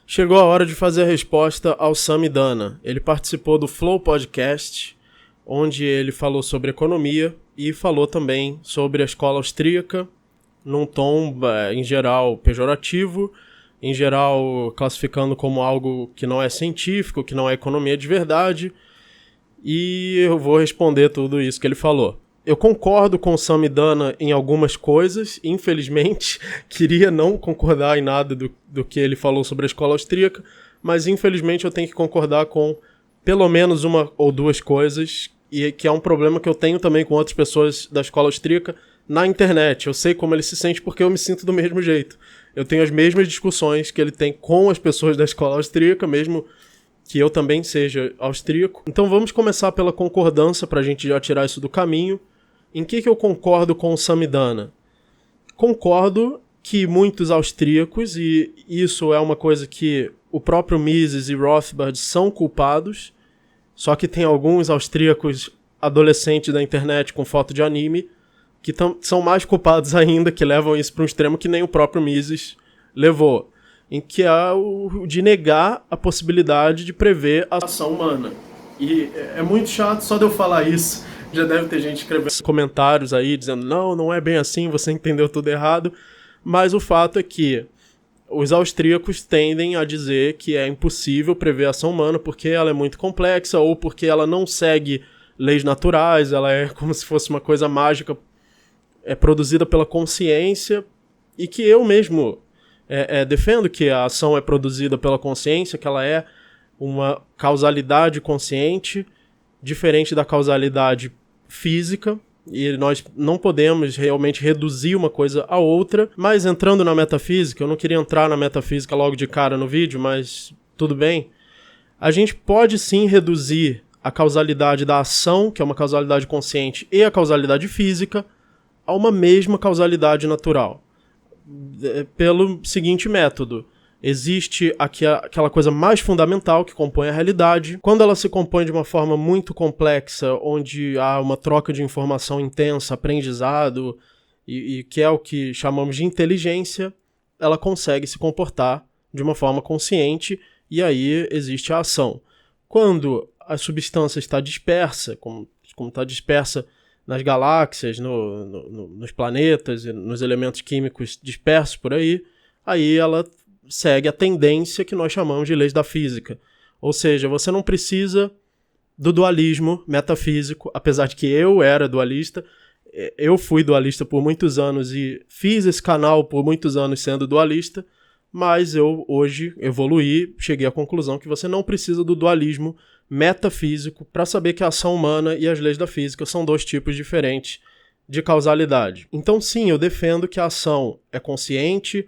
Chegou a hora de fazer a resposta ao Samidana. Ele participou do Flow Podcast, onde ele falou sobre economia e falou também sobre a escola austríaca, num tom, em geral, pejorativo, em geral classificando como algo que não é científico, que não é economia de verdade, e eu vou responder tudo isso que ele falou. Eu concordo com o Samidana em algumas coisas, infelizmente, queria não concordar em nada do que ele falou sobre a escola austríaca, mas infelizmente eu tenho que concordar com pelo menos uma ou duas coisas, e que é um problema que eu tenho também com outras pessoas da escola austríaca na internet. Eu sei como ele se sente porque eu me sinto do mesmo jeito. Eu tenho as mesmas discussões que ele tem com as pessoas da escola austríaca, mesmo que eu também seja austríaco. Então vamos começar pela concordância para a gente já tirar isso do caminho. Em que eu concordo com o Samidana? Concordo que muitos austríacos, e isso é uma coisa que o próprio Mises e Rothbard são culpados, só que tem alguns austríacos adolescentes da internet com foto de anime que são mais culpados ainda, que levam isso para um extremo que nem o próprio Mises levou, em que é o de negar a possibilidade de prever a ação humana. E é muito chato só de eu falar isso. Já deve ter gente escrevendo comentários aí dizendo não é bem assim, você entendeu tudo errado. Mas o fato é que os austríacos tendem a dizer que é impossível prever a ação humana porque ela é muito complexa ou porque ela não segue leis naturais, ela é como se fosse uma coisa mágica, é produzida pela consciência, e que eu mesmo defendo que a ação é produzida pela consciência, que ela é uma causalidade consciente, diferente da causalidade física, e nós não podemos realmente reduzir uma coisa a outra. Mas entrando na metafísica, eu não queria entrar na metafísica logo de cara no vídeo, mas tudo bem, a gente pode sim reduzir a causalidade da ação, que é uma causalidade consciente, e a causalidade física a uma mesma causalidade natural, pelo seguinte método. Existe aquela coisa mais fundamental que compõe a realidade. Quando ela se compõe de uma forma muito complexa, onde há uma troca de informação intensa, aprendizado, e que é o que chamamos de inteligência, ela consegue se comportar de uma forma consciente, e aí existe a ação. Quando a substância está dispersa, como está dispersa nas galáxias, nos planetas, nos elementos químicos dispersos por aí ela segue a tendência que nós chamamos de leis da física. Ou seja, você não precisa do dualismo metafísico, apesar de que eu era dualista, eu fui dualista por muitos anos e fiz esse canal por muitos anos sendo dualista, mas eu hoje evoluí, cheguei à conclusão que você não precisa do dualismo metafísico para saber que a ação humana e as leis da física são dois tipos diferentes de causalidade. Então sim, eu defendo que a ação é consciente,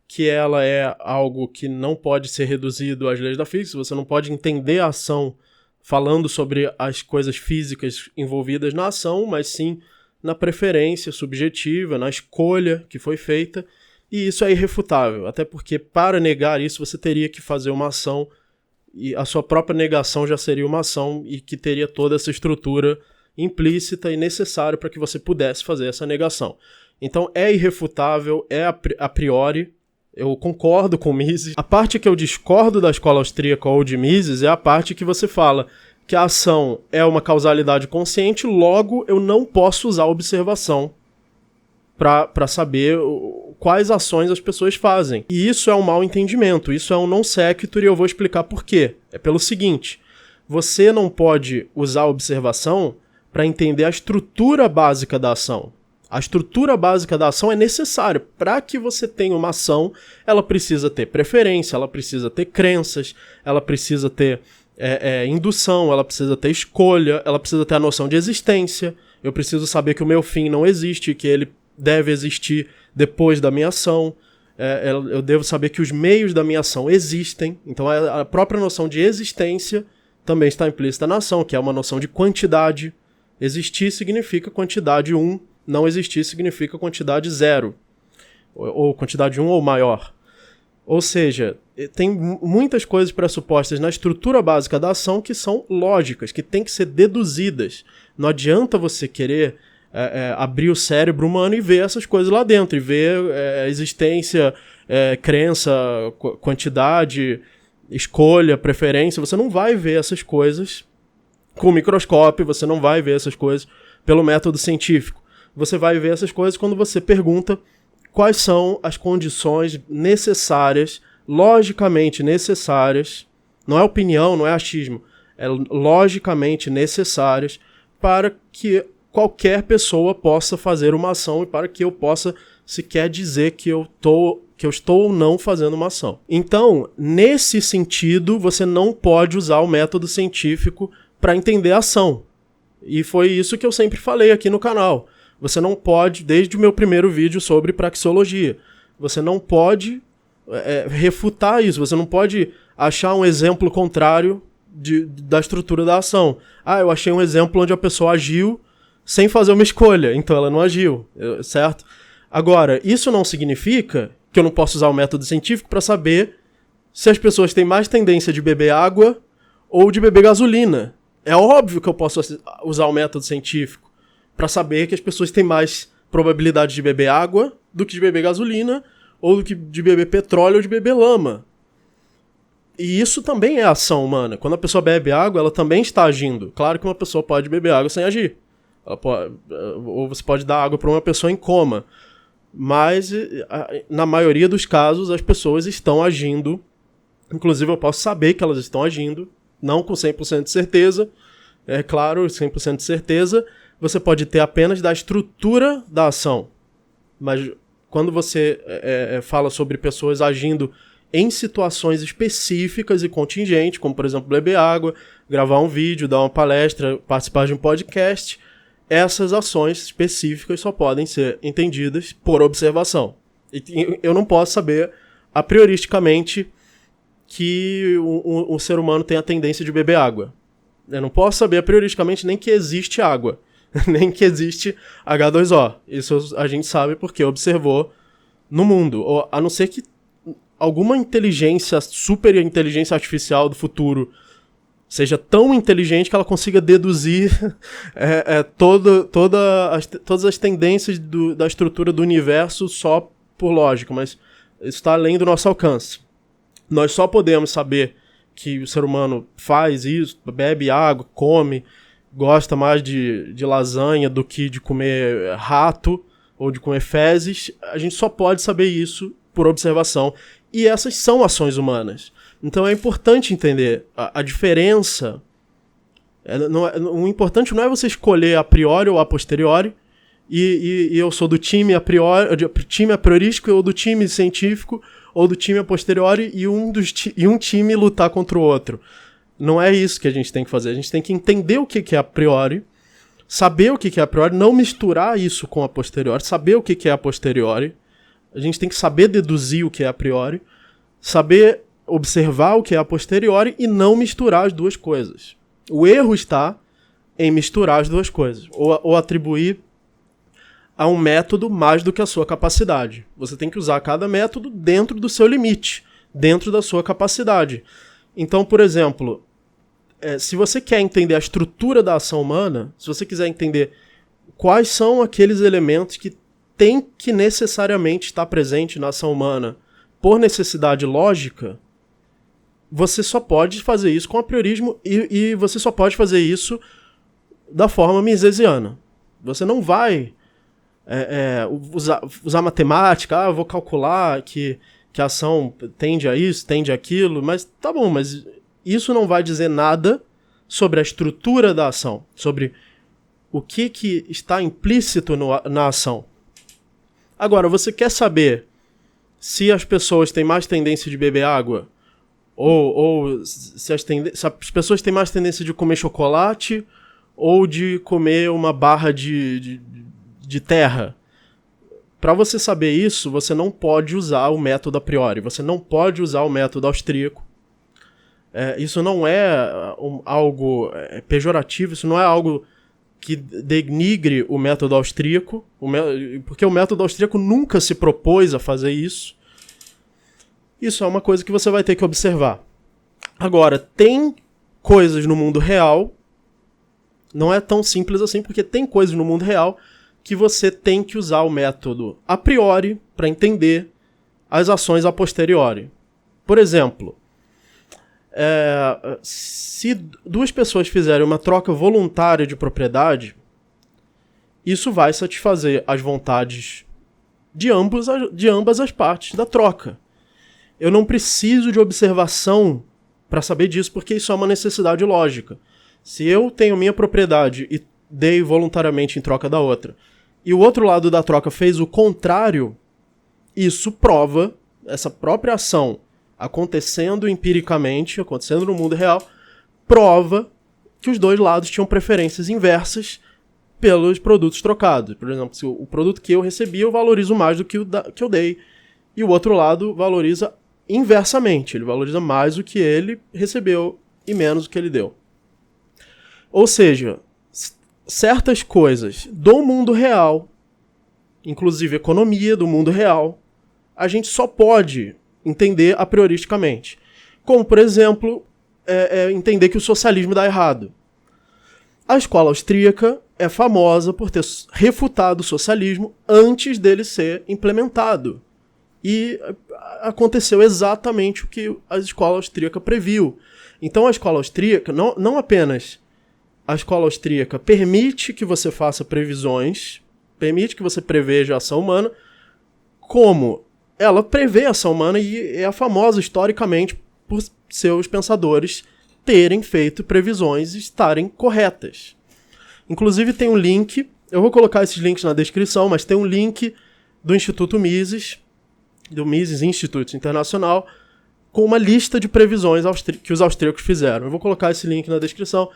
que ela é algo que não pode ser reduzido às leis da física. Você não pode entender a ação falando sobre as coisas físicas envolvidas na ação, mas sim na preferência subjetiva, na escolha que foi feita, e isso é irrefutável, até porque para negar isso você teria que fazer uma ação, e a sua própria negação já seria uma ação, e que teria toda essa estrutura implícita e necessária para que você pudesse fazer essa negação. Então é irrefutável, é a priori. Eu concordo com Mises. A parte que eu discordo da escola austríaca ou de Mises é a parte que você fala que a ação é uma causalidade consciente, logo eu não posso usar a observação para saber quais ações as pessoas fazem. E isso é um mau entendimento, isso é um non sequitur, e eu vou explicar por quê. É pelo seguinte: você não pode usar a observação para entender a estrutura básica da ação. A estrutura básica da ação é necessária. Para que você tenha uma ação, ela precisa ter preferência, ela precisa ter crenças, ela precisa ter indução, ela precisa ter escolha, ela precisa ter a noção de existência. Eu preciso saber que o meu fim não existe, que ele deve existir depois da minha ação. Eu devo saber que os meios da minha ação existem. Então a própria noção de existência também está implícita na ação, que é uma noção de quantidade. Existir significa quantidade 1, não existir significa quantidade 0, ou quantidade 1 ou maior. Ou seja, tem muitas coisas pressupostas na estrutura básica da ação que são lógicas, que têm que ser deduzidas. Não adianta você querer abrir o cérebro humano e ver essas coisas lá dentro, e ver a existência crença, quantidade, escolha, preferência. Você não vai ver essas coisas com o microscópio, você não vai ver essas coisas pelo método científico. Você vai ver essas coisas quando você pergunta quais são as condições necessárias, logicamente necessárias, não é opinião, não é achismo, é logicamente necessárias para que qualquer pessoa possa fazer uma ação e para que eu possa sequer dizer que eu estou ou não fazendo uma ação. Então, nesse sentido, você não pode usar o método científico para entender a ação. E foi isso que eu sempre falei aqui no canal. Você não pode, desde o meu primeiro vídeo sobre praxeologia, você não pode refutar isso, você não pode achar um exemplo contrário da estrutura da ação. Eu achei um exemplo onde a pessoa agiu sem fazer uma escolha, então ela não agiu, certo? Agora, isso não significa que eu não posso usar o método científico para saber se as pessoas têm mais tendência de beber água ou de beber gasolina. É óbvio que eu posso usar o método científico para saber que as pessoas têm mais probabilidade de beber água do que de beber gasolina, ou do que de beber petróleo ou de beber lama. E isso também é ação humana. Quando a pessoa bebe água, ela também está agindo. Claro que uma pessoa pode beber água sem agir. Ou você pode dar água para uma pessoa em coma. Mas, na maioria dos casos, as pessoas estão agindo. Inclusive, eu posso saber que elas estão agindo. Não com 100% de certeza. É claro, 100% de certeza. Você pode ter apenas da estrutura da ação. Mas quando você fala sobre pessoas agindo em situações específicas e contingentes, como, por exemplo, beber água, gravar um vídeo, dar uma palestra, participar de um podcast, essas ações específicas só podem ser entendidas por observação. E eu não posso saber, a prioristicamente, que o ser humano tem a tendência de beber água. Eu não posso saber, a prioristicamente, nem que existe água. Nem que existe H2O. Isso a gente sabe porque observou no mundo. A não ser que alguma inteligência, super inteligência artificial do futuro seja tão inteligente que ela consiga deduzir todas as tendências da estrutura do universo só por lógica, mas isso está além do nosso alcance. Nós só podemos saber que o ser humano faz isso, bebe água, come, gosta mais de lasanha do que de comer rato ou de comer fezes. A gente só pode saber isso por observação. E essas são ações humanas. Então é importante entender a diferença. O importante não é você escolher a priori ou a posteriori, e eu sou do time a priorístico, ou do time científico, ou do time a posteriori, e um time lutar contra o outro. Não é isso que a gente tem que fazer. A gente tem que entender o que é a priori, saber o que é a priori, não misturar isso com a posteriori, saber o que é a posteriori. A gente tem que saber deduzir o que é a priori, saber observar o que é a posteriori e não misturar as duas coisas. O erro está em misturar as duas coisas, ou atribuir a um método mais do que a sua capacidade. Você tem que usar cada método dentro do seu limite, dentro da sua capacidade. Então, por exemplo, se você quer entender a estrutura da ação humana, se você quiser entender quais são aqueles elementos que têm que necessariamente estar presente na ação humana por necessidade lógica, você só pode fazer isso com apriorismo e você só pode fazer isso da forma misesiana. Você não vai usar matemática, eu vou calcular que a ação tende a isso, tende a aquilo, mas tá bom, mas isso não vai dizer nada sobre a estrutura da ação, sobre o que está implícito na ação. Agora, você quer saber se as pessoas têm mais tendência de beber água, ou se as pessoas têm mais tendência de comer chocolate, ou de comer uma barra de terra. Para você saber isso, você não pode usar o método a priori, você não pode usar o método austríaco. Isso não é algo pejorativo, isso não é algo que denigre o método austríaco, porque o método austríaco nunca se propôs a fazer isso. Isso é uma coisa que você vai ter que observar. Agora, tem coisas no mundo real, não é tão simples assim, porque tem coisas no mundo real que você tem que usar o método a priori para entender as ações a posteriori. Por exemplo, se duas pessoas fizerem uma troca voluntária de propriedade, isso vai satisfazer as vontades de ambas as partes da troca. Eu não preciso de observação para saber disso, porque isso é uma necessidade lógica. Se eu tenho minha propriedade e dei voluntariamente em troca da outra, e o outro lado da troca fez o contrário, isso prova, essa própria ação acontecendo empiricamente, acontecendo no mundo real, prova que os dois lados tinham preferências inversas pelos produtos trocados. Por exemplo, se o produto que eu recebi eu valorizo mais do que o que eu dei, e o outro lado valoriza inversamente, ele valoriza mais o que ele recebeu e menos o que ele deu. Ou seja, certas coisas do mundo real, inclusive economia do mundo real, a gente só pode entender a prioristicamente. Como, por exemplo, entender que o socialismo dá errado. A escola austríaca é famosa por ter refutado o socialismo antes dele ser implementado. E aconteceu exatamente o que a escola austríaca previu. Então a escola austríaca, não apenas a escola austríaca permite que você faça previsões, permite que você preveja a ação humana, como ela prevê a ação humana e é famosa historicamente por seus pensadores terem feito previsões e estarem corretas. Inclusive tem um link, eu vou colocar esses links na descrição, mas tem um link do Instituto Mises, do Mises Institute Internacional, com uma lista de previsões que os austríacos fizeram. Eu vou colocar esse link na descrição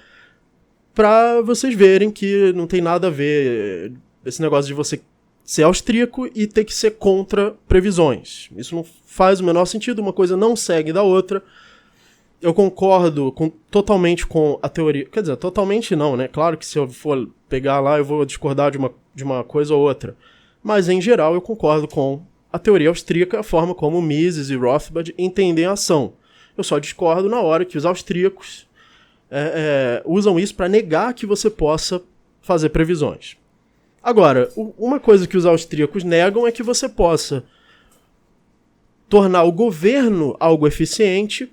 para vocês verem que não tem nada a ver esse negócio de você ser austríaco e ter que ser contra previsões. Isso não faz o menor sentido, uma coisa não segue da outra. Eu concordo totalmente com a teoria. Quer dizer, totalmente não, né? Claro que se eu for pegar lá eu vou discordar de uma coisa ou outra. Mas, em geral, eu concordo com a teoria austríaca, a forma como Mises e Rothbard entendem a ação. Eu só discordo na hora que os austríacos usam isso para negar que você possa fazer previsões. Agora, uma coisa que os austríacos negam é que você possa tornar o governo algo eficiente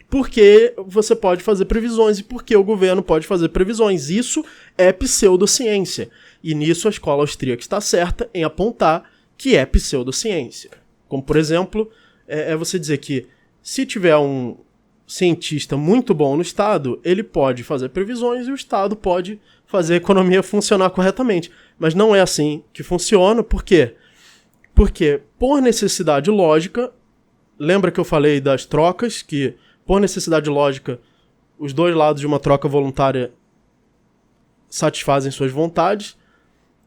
porque você pode fazer previsões e porque o governo pode fazer previsões. Isso é pseudociência. E nisso a escola austríaca está certa em apontar que é pseudociência. Como, por exemplo, você dizer que se tiver um cientista muito bom no Estado, ele pode fazer previsões e o Estado pode fazer a economia funcionar corretamente. Mas não é assim que funciona. Por quê? Porque, por necessidade lógica, lembra que eu falei das trocas, que, por necessidade lógica, os dois lados de uma troca voluntária satisfazem suas vontades.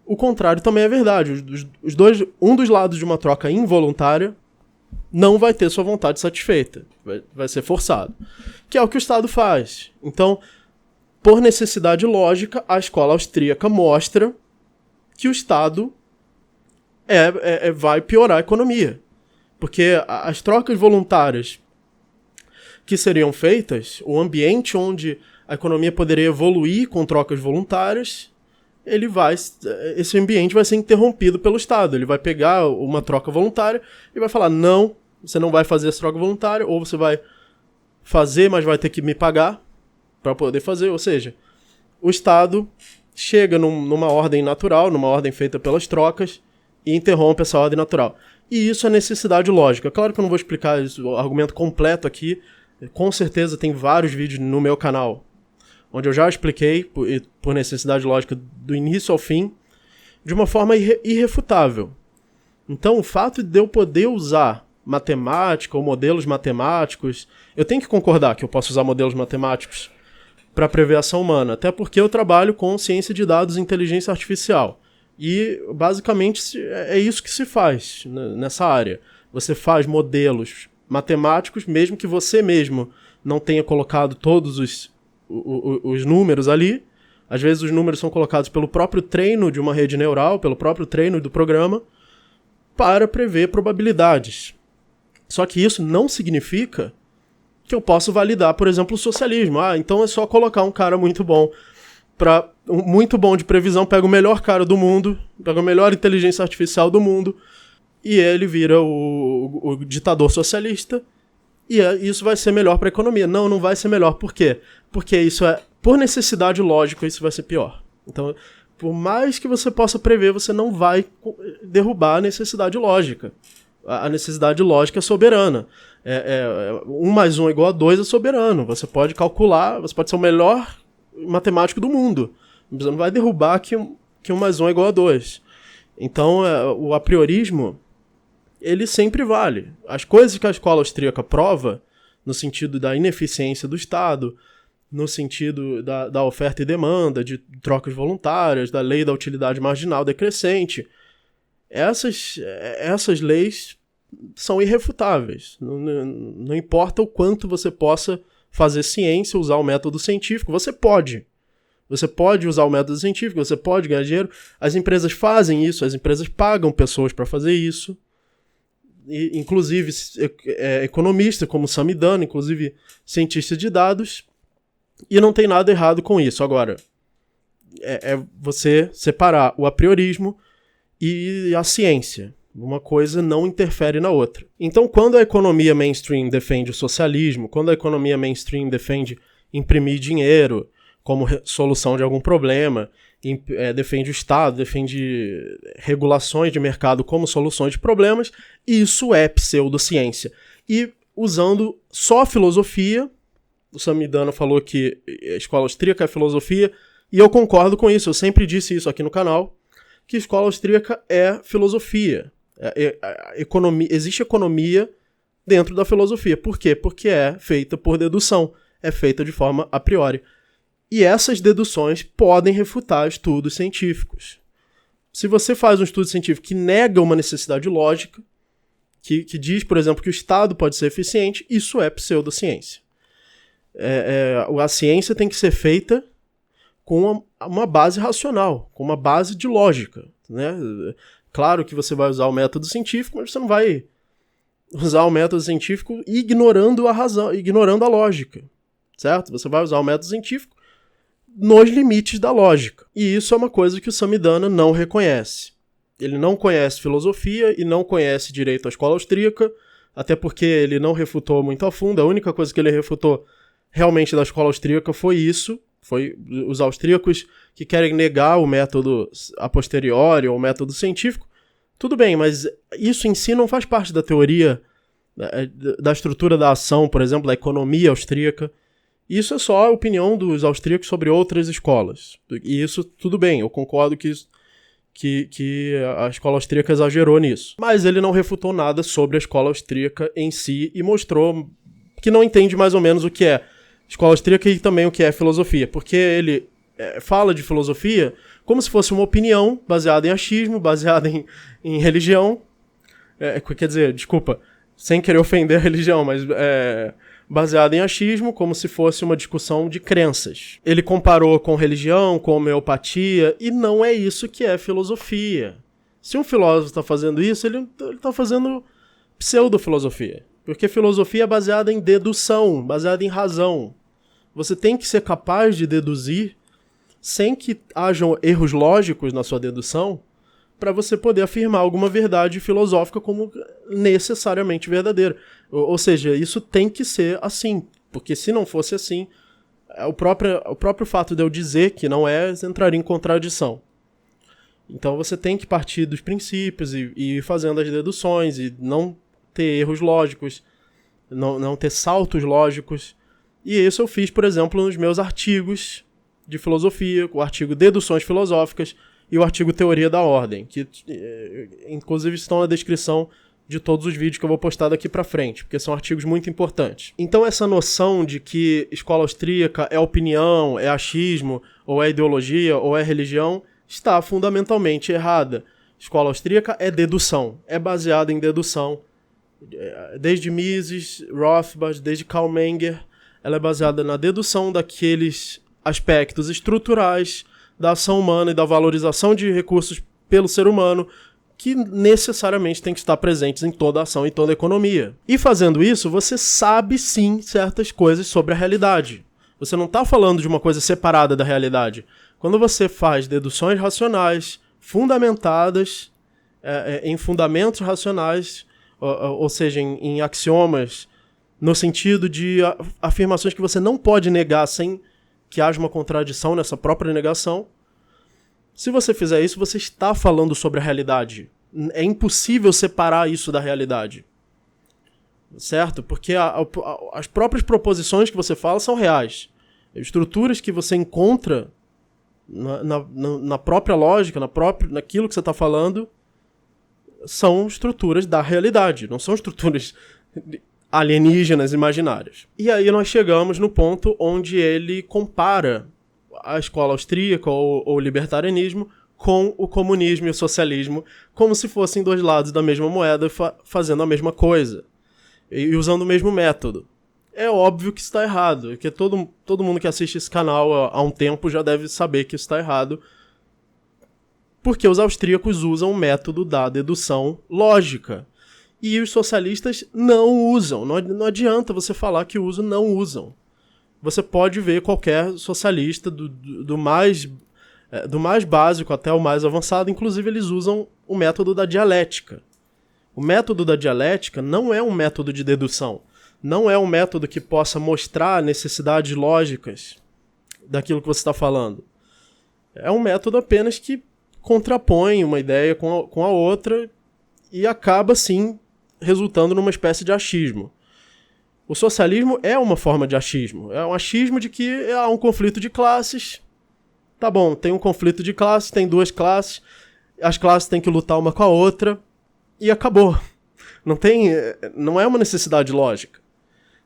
O contrário também é verdade. Um dos lados de uma troca involuntária não vai ter sua vontade satisfeita. Vai ser forçado. Que é o que o Estado faz. Então, por necessidade lógica, a escola austríaca mostra que o Estado vai piorar a economia. Porque as trocas voluntárias que seriam feitas, o ambiente onde a economia poderia evoluir com trocas voluntárias, esse ambiente vai ser interrompido pelo Estado. Ele vai pegar uma troca voluntária e vai falar, não, você não vai fazer essa troca voluntária, ou você vai fazer, mas vai ter que me pagar para poder fazer. Ou seja, o Estado chega numa ordem natural, numa ordem feita pelas trocas, e interrompe essa ordem natural. E isso é necessidade lógica. Claro que eu não vou explicar o argumento completo aqui. Com certeza tem vários vídeos no meu canal onde eu já expliquei, por necessidade lógica, do início ao fim, de uma forma irrefutável. Então, o fato de eu poder usar matemática ou modelos matemáticos, eu tenho que concordar que eu posso usar modelos matemáticos para prever a ação humana, até porque eu trabalho com ciência de dados e inteligência artificial. E, basicamente, é isso que se faz nessa área. Você faz modelos matemáticos, mesmo que você mesmo não tenha colocado todos os números ali. Às vezes os números são colocados pelo próprio treino de uma rede neural, pelo próprio treino do programa, para prever probabilidades. Só que isso não significa que eu posso validar, por exemplo, o socialismo. Então é só colocar um cara muito bom de previsão, pega o melhor cara do mundo, pega a melhor inteligência artificial do mundo e ele vira o ditador socialista, e isso vai ser melhor para a economia. Não, não vai ser melhor. Por quê? Porque isso por necessidade lógica, isso vai ser pior. Então, por mais que você possa prever, você não vai derrubar a necessidade lógica. A necessidade lógica é soberana. 1 mais 1 igual a 2 é soberano. Você pode calcular, você pode ser o melhor matemático do mundo. Você não vai derrubar que 1 mais 1 é igual a 2. Então, o apriorismo, ele sempre vale. As coisas que a escola austríaca prova, no sentido da ineficiência do Estado, no sentido da oferta e demanda, de trocas voluntárias, da lei da utilidade marginal decrescente, essas leis são irrefutáveis. Não importa o quanto você possa fazer ciência, usar o método científico, você pode. Você pode usar o método científico, você pode ganhar dinheiro. As empresas fazem isso, as empresas pagam pessoas para fazer isso. E, inclusive, economistas como Samidana, inclusive cientistas de dados, e não tem nada errado com isso. Agora, você separar o apriorismo e a ciência. Uma coisa não interfere na outra. Então, quando a economia mainstream defende o socialismo, quando a economia mainstream defende imprimir dinheiro como solução de algum problema, defende o Estado, defende regulações de mercado como soluções de problemas, isso é pseudociência. E usando só filosofia, o Samidana falou que a escola austríaca é filosofia, e eu concordo com isso, eu sempre disse isso aqui no canal, que a escola austríaca é filosofia. Existe economia dentro da filosofia. Por quê? Porque é feita por dedução, é feita de forma a priori. E essas deduções podem refutar estudos científicos. Se você faz um estudo científico que nega uma necessidade lógica, que diz, por exemplo, que o Estado pode ser eficiente, isso é pseudociência. A ciência tem que ser feita com uma base racional, com uma base de lógica, né? Claro que você vai usar o método científico, mas você não vai usar o método científico ignorando a razão, ignorando a lógica, certo? Você vai usar o método científico nos limites da lógica. E isso é uma coisa que o Samidana não reconhece. Ele não conhece filosofia e não conhece direito à escola austríaca, até porque ele não refutou muito a fundo. A única coisa que ele refutou realmente da escola austríaca foi isso. Foi os austríacos que querem negar o método a posteriori ou o método científico. Tudo bem, mas isso em si não faz parte da teoria da estrutura da ação, por exemplo, da economia austríaca. Isso é só a opinião dos austríacos sobre outras escolas. E isso, tudo bem, eu concordo que a escola austríaca exagerou nisso. Mas ele não refutou nada sobre a escola austríaca em si e mostrou que não entende mais ou menos o que é escola austríaca e também o que é filosofia. Porque ele fala de filosofia como se fosse uma opinião baseada em achismo, baseada em religião. Quer dizer, desculpa, sem querer ofender a religião, mas baseada em achismo, como se fosse uma discussão de crenças. Ele comparou com religião, com homeopatia, e não é isso que é filosofia. Se um filósofo está fazendo isso, ele está fazendo pseudofilosofia. Porque filosofia é baseada em dedução, baseada em razão. Você tem que ser capaz de deduzir sem que hajam erros lógicos na sua dedução para você poder afirmar alguma verdade filosófica como necessariamente verdadeira. Ou seja, isso tem que ser assim, porque se não fosse assim, o próprio fato de eu dizer que não entraria em contradição. Então você tem que partir dos princípios e ir fazendo as deduções e não ter erros lógicos, não ter saltos lógicos. E isso eu fiz, por exemplo, nos meus artigos de filosofia, o artigo Deduções Filosóficas e o artigo Teoria da Ordem, que inclusive estão na descrição de todos os vídeos que eu vou postar daqui pra frente, porque são artigos muito importantes. Então essa noção de que escola austríaca é opinião, é achismo, ou é ideologia, ou é religião, está fundamentalmente errada. Escola austríaca é dedução, é baseada em dedução. Desde Mises, Rothbard, desde Karl Menger, ela é baseada na dedução daqueles aspectos estruturais da ação humana e da valorização de recursos pelo ser humano que necessariamente tem que estar presentes em toda a ação e toda a economia. E fazendo isso, você sabe sim certas coisas sobre a realidade. Você não está falando de uma coisa separada da realidade. Quando você faz deduções racionais, fundamentadas, em fundamentos racionais, ou seja, em axiomas, no sentido de afirmações que você não pode negar sem que haja uma contradição nessa própria negação. Se você fizer isso, você está falando sobre a realidade. É impossível separar isso da realidade. Certo? Porque as próprias proposições que você fala são reais. Estruturas que você encontra na própria lógica, naquilo que você está falando, são estruturas da realidade, não são estruturas alienígenas imaginárias. E aí nós chegamos no ponto onde ele compara a escola austríaca ou o libertarianismo com o comunismo e o socialismo, como se fossem dois lados da mesma moeda fazendo a mesma coisa e usando o mesmo método. É óbvio que isso está errado, porque todo mundo que assiste esse canal há um tempo já deve saber que isso está errado, porque os austríacos usam o método da dedução lógica. E os socialistas não usam. Não adianta você falar que usam, não usam. Você pode ver qualquer socialista, do mais básico até o mais avançado, inclusive eles usam o método da dialética. O método da dialética não é um método de dedução. Não é um método que possa mostrar necessidades lógicas daquilo que você está falando. É um método apenas que contrapõe uma ideia com a outra e acaba, sim, resultando numa espécie de achismo. O socialismo é uma forma de achismo. É um achismo de que há um conflito de classes. Tá bom, tem um conflito de classes, tem duas classes, as classes têm que lutar uma com a outra e acabou. Não é uma necessidade lógica,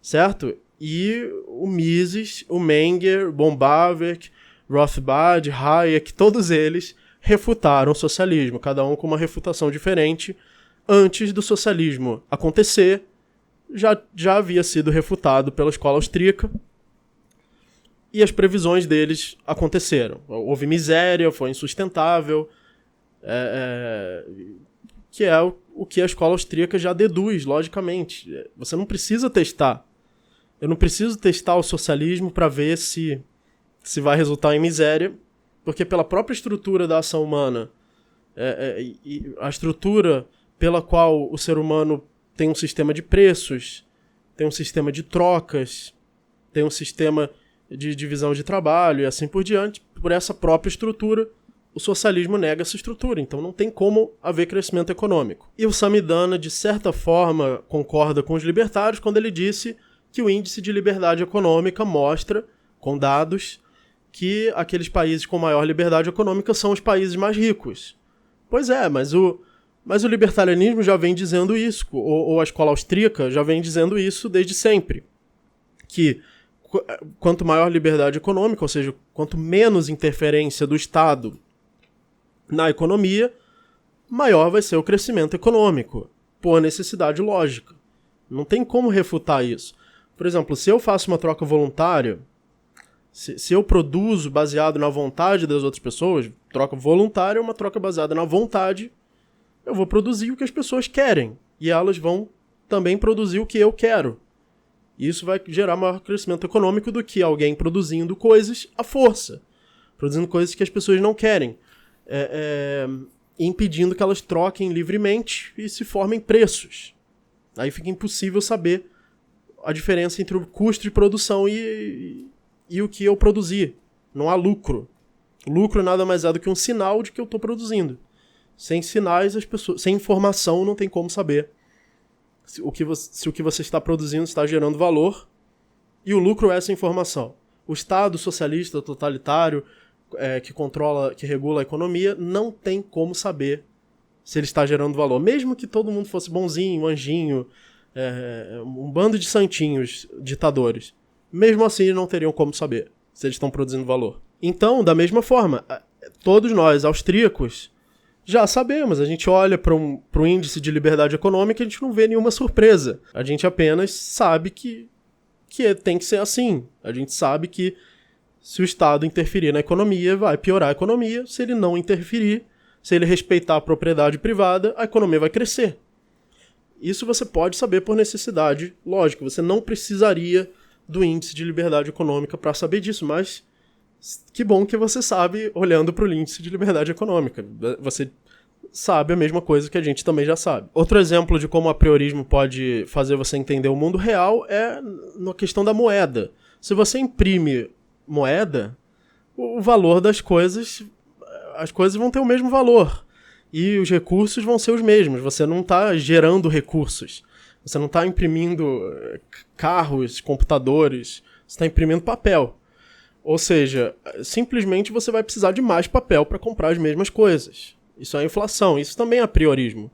certo? E o Mises, o Menger, Bombaverk, Rothbard, Hayek, todos eles refutaram o socialismo, cada um com uma refutação diferente. Antes do socialismo acontecer, já havia sido refutado pela escola austríaca e as previsões deles aconteceram. Houve miséria, foi insustentável, que é o que a escola austríaca já deduz, logicamente. Você não precisa testar. Eu não preciso testar o socialismo para ver se vai resultar em miséria, porque pela própria estrutura da ação humana, e a estrutura pela qual o ser humano tem um sistema de preços, tem um sistema de trocas, tem um sistema de divisão de trabalho e assim por diante, por essa própria estrutura, o socialismo nega essa estrutura, então não tem como haver crescimento econômico. E o Samidana, de certa forma, concorda com os libertários quando ele disse que o índice de liberdade econômica mostra, com dados, que aqueles países com maior liberdade econômica são os países mais ricos. Pois é, mas o libertarianismo já vem dizendo isso, ou a escola austríaca já vem dizendo isso desde sempre, que quanto maior liberdade econômica, ou seja, quanto menos interferência do Estado na economia, maior vai ser o crescimento econômico, por necessidade lógica. Não tem como refutar isso. Por exemplo, se eu faço uma troca voluntária, se eu produzo baseado na vontade das outras pessoas, troca voluntária é uma troca baseada na vontade, eu vou produzir o que as pessoas querem, e elas vão também produzir o que eu quero. Isso vai gerar maior crescimento econômico do que alguém produzindo coisas à força, produzindo coisas que as pessoas não querem, impedindo que elas troquem livremente e se formem preços. Aí fica impossível saber a diferença entre o custo de produção e o que eu produzi. Não há lucro. Lucro nada mais é do que um sinal de que eu estou produzindo. Sem sinais, sem informação, não tem como saber se o que você está produzindo está gerando valor, e o lucro é essa informação. O Estado socialista totalitário que regula a economia não tem como saber se ele está gerando valor. Mesmo que todo mundo fosse bonzinho, anjinho, um bando de santinhos ditadores, mesmo assim não teriam como saber se eles estão produzindo valor. Então, da mesma forma, todos nós, austríacos, já sabemos, a gente olha para o índice de liberdade econômica e a gente não vê nenhuma surpresa. A gente apenas sabe que tem que ser assim. A gente sabe que se o Estado interferir na economia, vai piorar a economia. Se ele não interferir, se ele respeitar a propriedade privada, a economia vai crescer. Isso você pode saber por necessidade lógica. Você não precisaria do índice de liberdade econômica para saber disso, mas que bom que você sabe olhando para o índice de liberdade econômica. Você sabe a mesma coisa que a gente também já sabe. Outro exemplo de como o apriorismo pode fazer você entender o mundo real é na questão da moeda. Se você imprime moeda, o valor das coisas, as coisas vão ter o mesmo valor. E os recursos vão ser os mesmos. Você não está gerando recursos. Você não está imprimindo carros, computadores. Você está imprimindo papel. Ou seja, simplesmente você vai precisar de mais papel para comprar as mesmas coisas. Isso é inflação. Isso também é apriorismo.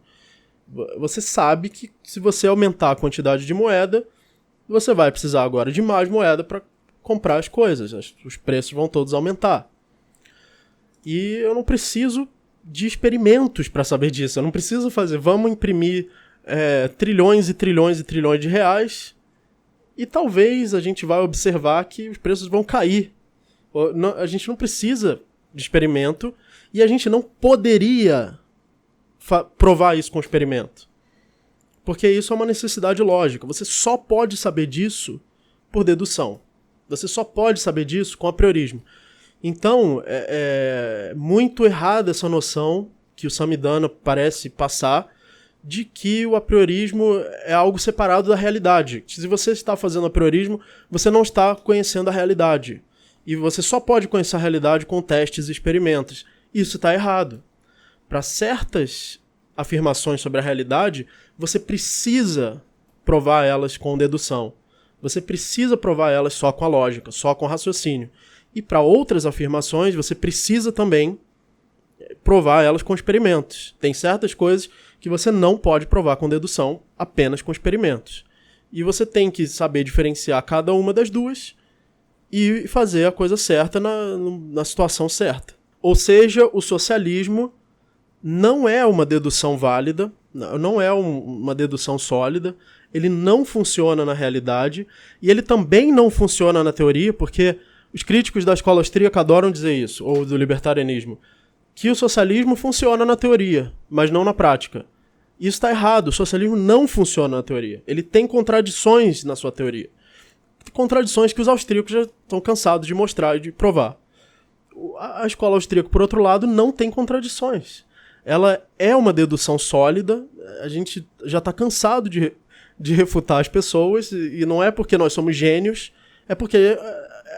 Você sabe que se você aumentar a quantidade de moeda, você vai precisar agora de mais moeda para comprar as coisas. Os preços vão todos aumentar. E eu não preciso de experimentos para saber disso. Eu não preciso vamos imprimir trilhões e trilhões e trilhões de reais e talvez a gente vai observar que os preços vão cair. A gente não precisa de experimento e a gente não poderia provar isso com experimento. Porque isso é uma necessidade lógica. Você só pode saber disso por dedução. Você só pode saber disso com apriorismo. Então, é muito errada essa noção que o Samidana parece passar de que o apriorismo é algo separado da realidade. Se você está fazendo apriorismo, você não está conhecendo a realidade. E você só pode conhecer a realidade com testes e experimentos. Isso está errado. Para certas afirmações sobre a realidade, você precisa provar elas com dedução. Você precisa provar elas só com a lógica, só com o raciocínio. E para outras afirmações, você precisa também provar elas com experimentos. Tem certas coisas que você não pode provar com dedução, apenas com experimentos. E você tem que saber diferenciar cada uma das duas e fazer a coisa certa na situação certa. Ou seja, o socialismo não é uma dedução válida, não é uma dedução sólida, ele não funciona na realidade e ele também não funciona na teoria, porque os críticos da escola austríaca adoram dizer isso, ou do libertarianismo, que o socialismo funciona na teoria, mas não na prática. Isso está errado, o socialismo não funciona na teoria. Ele tem contradições na sua teoria. Contradições que os austríacos já estão cansados de mostrar e de provar. A escola austríaca, por outro lado, não tem contradições. Ela é uma dedução sólida, a gente já está cansado de refutar as pessoas, e não é porque nós somos gênios, é porque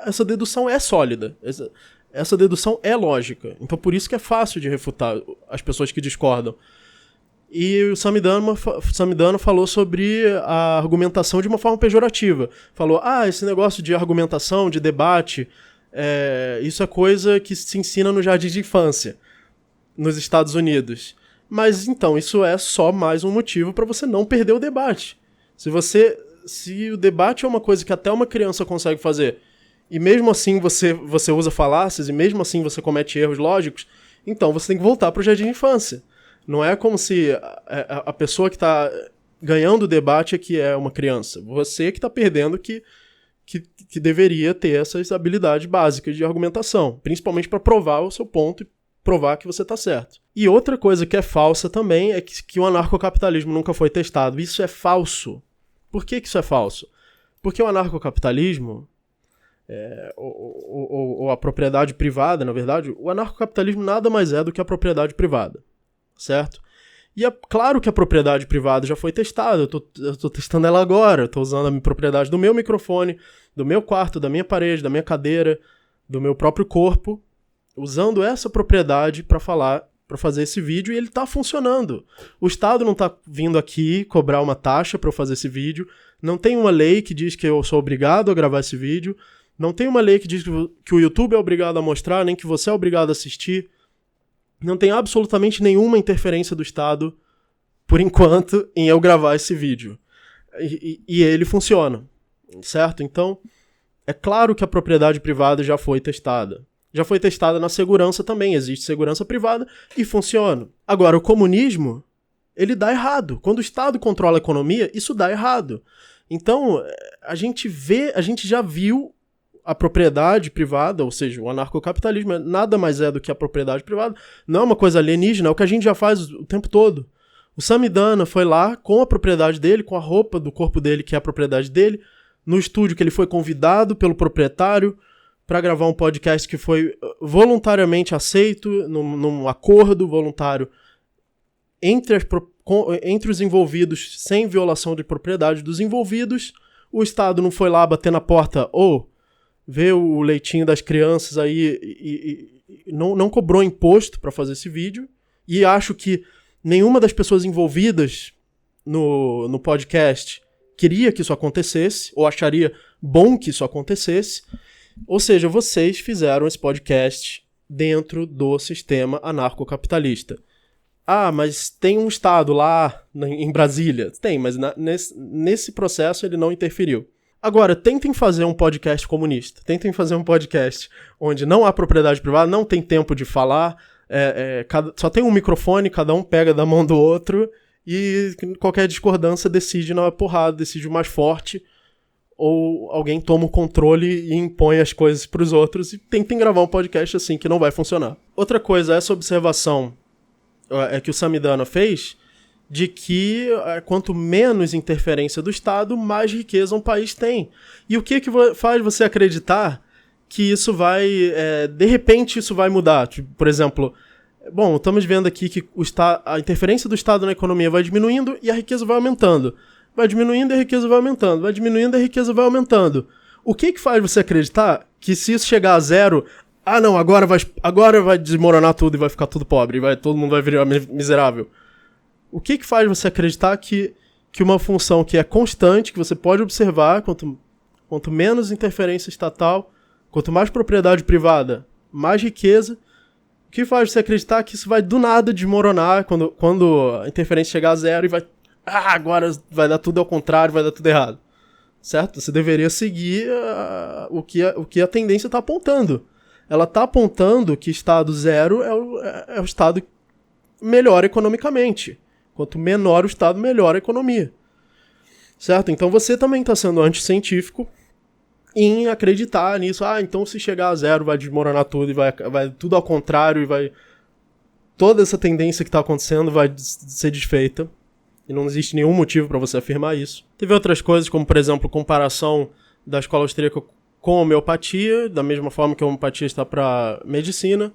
essa dedução é sólida. Essa dedução é lógica. Então por isso que é fácil de refutar as pessoas que discordam. E o Samidana falou sobre a argumentação de uma forma pejorativa. Falou, esse negócio de argumentação, de debate, isso é coisa que se ensina no jardim de infância, nos Estados Unidos. Mas então, isso é só mais um motivo para você não perder o debate. Se o debate é uma coisa que até uma criança consegue fazer, e mesmo assim você usa falácias, e mesmo assim você comete erros lógicos, então você tem que voltar para o jardim de infância. Não é como se a pessoa que está ganhando o debate é que é uma criança. Você que está perdendo que deveria ter essas habilidades básicas de argumentação, principalmente para provar o seu ponto e provar que você está certo. E outra coisa que é falsa também é que o anarcocapitalismo nunca foi testado. Isso é falso. Por que isso é falso? Porque o anarcocapitalismo, ou a propriedade privada, na verdade, o anarcocapitalismo nada mais é do que a propriedade privada. Certo? E é claro que a propriedade privada já foi testada, eu tô testando ela agora, eu tô usando a propriedade do meu microfone, do meu quarto, da minha parede, da minha cadeira, do meu próprio corpo, usando essa propriedade para fazer esse vídeo, e ele tá funcionando. O Estado não tá vindo aqui cobrar uma taxa para eu fazer esse vídeo, não tem uma lei que diz que eu sou obrigado a gravar esse vídeo, não tem uma lei que diz que o YouTube é obrigado a mostrar, nem que você é obrigado a assistir. Não tem absolutamente nenhuma interferência do Estado, por enquanto, em eu gravar esse vídeo. E ele funciona, certo? Então, é claro que a propriedade privada já foi testada. Já foi testada na segurança também. Existe segurança privada e funciona. Agora, o comunismo, ele dá errado. Quando o Estado controla a economia, isso dá errado. Então, a gente já viu a propriedade privada, ou seja, o anarcocapitalismo nada mais é do que a propriedade privada, não é uma coisa alienígena, é o que a gente já faz o tempo todo. O Samidana foi lá com a propriedade dele, com a roupa do corpo dele, que é a propriedade dele, no estúdio que ele foi convidado pelo proprietário para gravar um podcast que foi voluntariamente aceito, num acordo voluntário entre os envolvidos sem violação de propriedade dos envolvidos, o Estado não foi lá bater na porta ou ver o leitinho das crianças aí e não cobrou imposto para fazer esse vídeo. E acho que nenhuma das pessoas envolvidas no podcast queria que isso acontecesse, ou acharia bom que isso acontecesse. Ou seja, vocês fizeram esse podcast dentro do sistema anarcocapitalista. Ah, mas tem um Estado lá em Brasília. Tem, mas nesse processo ele não interferiu. Agora, tentem fazer um podcast comunista. Tentem fazer um podcast onde não há propriedade privada, não tem tempo de falar, só tem um microfone, cada um pega da mão do outro e qualquer discordância decide na porrada, decide o mais forte, ou alguém toma o controle e impõe as coisas para os outros, e tentem gravar um podcast assim, que não vai funcionar. Outra coisa, essa observação que o Samidana fez, de que quanto menos interferência do Estado, mais riqueza um país tem. E o que faz você acreditar que isso vai... de repente isso vai mudar? Tipo, por exemplo, estamos vendo aqui que a interferência do Estado na economia vai diminuindo e a riqueza vai aumentando. Vai diminuindo e a riqueza vai aumentando. Vai diminuindo e a riqueza vai aumentando. O que faz você acreditar que se isso chegar a zero... Ah, não, agora vai desmoronar tudo e vai ficar tudo pobre, todo mundo vai virar miserável. O que faz você acreditar que uma função que é constante, que você pode observar, quanto menos interferência estatal, quanto mais propriedade privada, mais riqueza, o que faz você acreditar que isso vai do nada desmoronar quando a interferência chegar a zero e agora vai dar tudo ao contrário, vai dar tudo errado. Certo? Você deveria seguir o que a tendência está apontando. Ela está apontando que estado zero é o estado melhor economicamente. Quanto menor o estado, melhor a economia. Certo? Então você também está sendo anticientífico em acreditar nisso. Então se chegar a zero vai desmoronar tudo e vai tudo ao contrário e toda essa tendência que está acontecendo vai ser desfeita. E não existe nenhum motivo para você afirmar isso. Teve outras coisas, como por exemplo, comparação da escola austríaca com a homeopatia, da mesma forma que a homeopatia está para medicina.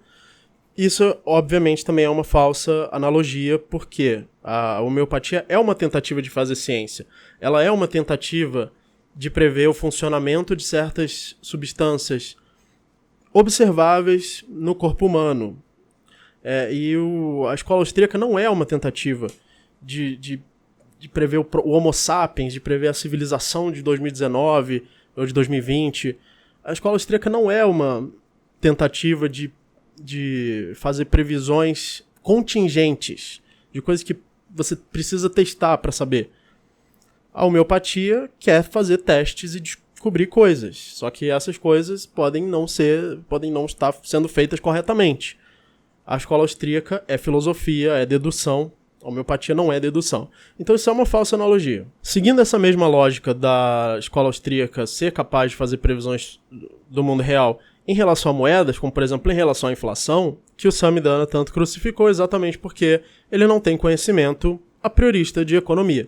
Isso, obviamente, também é uma falsa analogia, porque a homeopatia é uma tentativa de fazer ciência. Ela é uma tentativa de prever o funcionamento de certas substâncias observáveis no corpo humano. A escola austríaca não é uma tentativa de prever o Homo sapiens, de prever a civilização de 2019 ou de 2020. A escola austríaca não é uma tentativa de fazer previsões contingentes, de coisas que você precisa testar para saber. A homeopatia quer fazer testes e descobrir coisas, só que essas coisas podem não estar sendo feitas corretamente. A escola austríaca é filosofia, é dedução. A homeopatia não é dedução. Então isso é uma falsa analogia. Seguindo essa mesma lógica da escola austríaca ser capaz de fazer previsões do mundo real em relação a moedas, como por exemplo em relação à inflação, que o Samidana tanto crucificou exatamente porque ele não tem conhecimento a priorista de economia.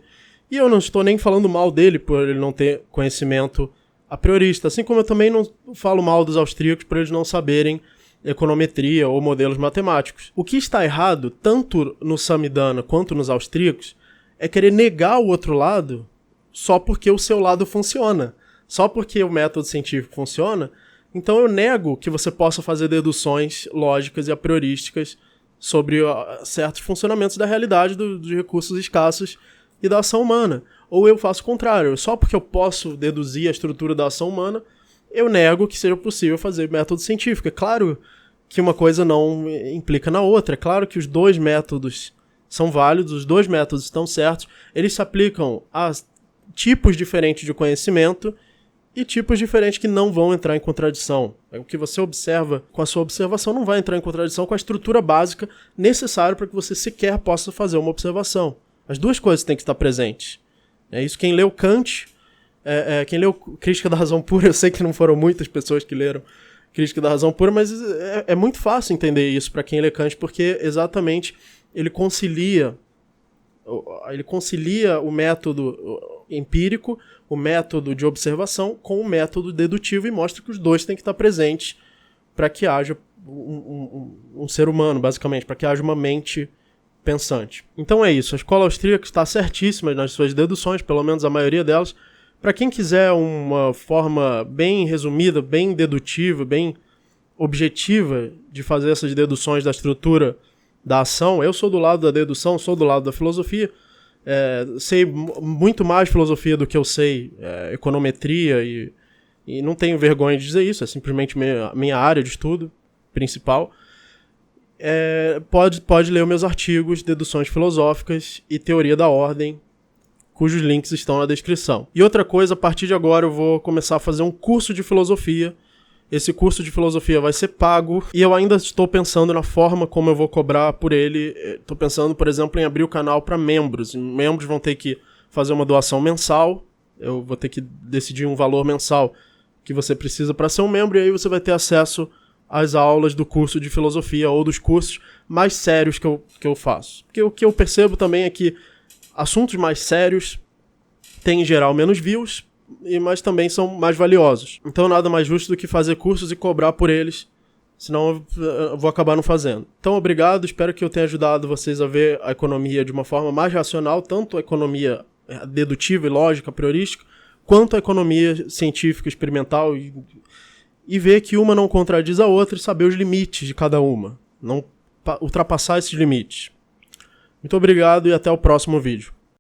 E eu não estou nem falando mal dele por ele não ter conhecimento a priorista, assim como eu também não falo mal dos austríacos por eles não saberem econometria ou modelos matemáticos. O que está errado, tanto no Samidana quanto nos austríacos, é querer negar o outro lado só porque o seu lado funciona. Só porque o método científico funciona, então eu nego que você possa fazer deduções lógicas e a priorísticas sobre certos funcionamentos da realidade dos recursos escassos e da ação humana. Ou eu faço o contrário. Só porque eu posso deduzir a estrutura da ação humana, eu nego que seja possível fazer método científico. É claro que uma coisa não implica na outra. É claro que os dois métodos são válidos, os dois métodos estão certos. Eles se aplicam a tipos diferentes de conhecimento e tipos diferentes que não vão entrar em contradição. O que você observa com a sua observação não vai entrar em contradição com a estrutura básica necessária para que você sequer possa fazer uma observação. As duas coisas têm que estar presentes. É isso. Quem leu Kant... quem leu Crítica da Razão Pura, eu sei que não foram muitas pessoas que leram Crítica da Razão Pura, mas é muito fácil entender isso para quem lê Kant, porque exatamente ele concilia o método empírico, o método de observação com o método dedutivo e mostra que os dois têm que estar presentes para que haja um ser humano, basicamente, para que haja uma mente pensante. Então é isso, a escola austríaca está certíssima nas suas deduções, pelo menos a maioria delas. Para quem quiser uma forma bem resumida, bem dedutiva, bem objetiva de fazer essas deduções da estrutura da ação, eu sou do lado da dedução, sou do lado da filosofia, sei muito mais filosofia do que eu sei econometria e não tenho vergonha de dizer isso, é simplesmente minha área de estudo principal. Pode ler os meus artigos, deduções filosóficas e teoria da ordem, cujos links estão na descrição. E outra coisa, a partir de agora eu vou começar a fazer um curso de filosofia. Esse curso de filosofia vai ser pago e eu ainda estou pensando na forma como eu vou cobrar por ele. Estou pensando, por exemplo, em abrir o canal para membros. Membros vão ter que fazer uma doação mensal, eu vou ter que decidir um valor mensal que você precisa para ser um membro, e aí você vai ter acesso às aulas do curso de filosofia ou dos cursos mais sérios que eu faço. Porque o que eu percebo também é que assuntos mais sérios têm, em geral, menos views, mas também são mais valiosos. Então nada mais justo do que fazer cursos e cobrar por eles, senão eu vou acabar não fazendo. Então obrigado, espero que eu tenha ajudado vocês a ver a economia de uma forma mais racional, tanto a economia dedutiva e lógica, priorística, quanto a economia científica, experimental, e ver que uma não contradiz a outra e saber os limites de cada uma, não ultrapassar esses limites. Muito obrigado e até o próximo vídeo.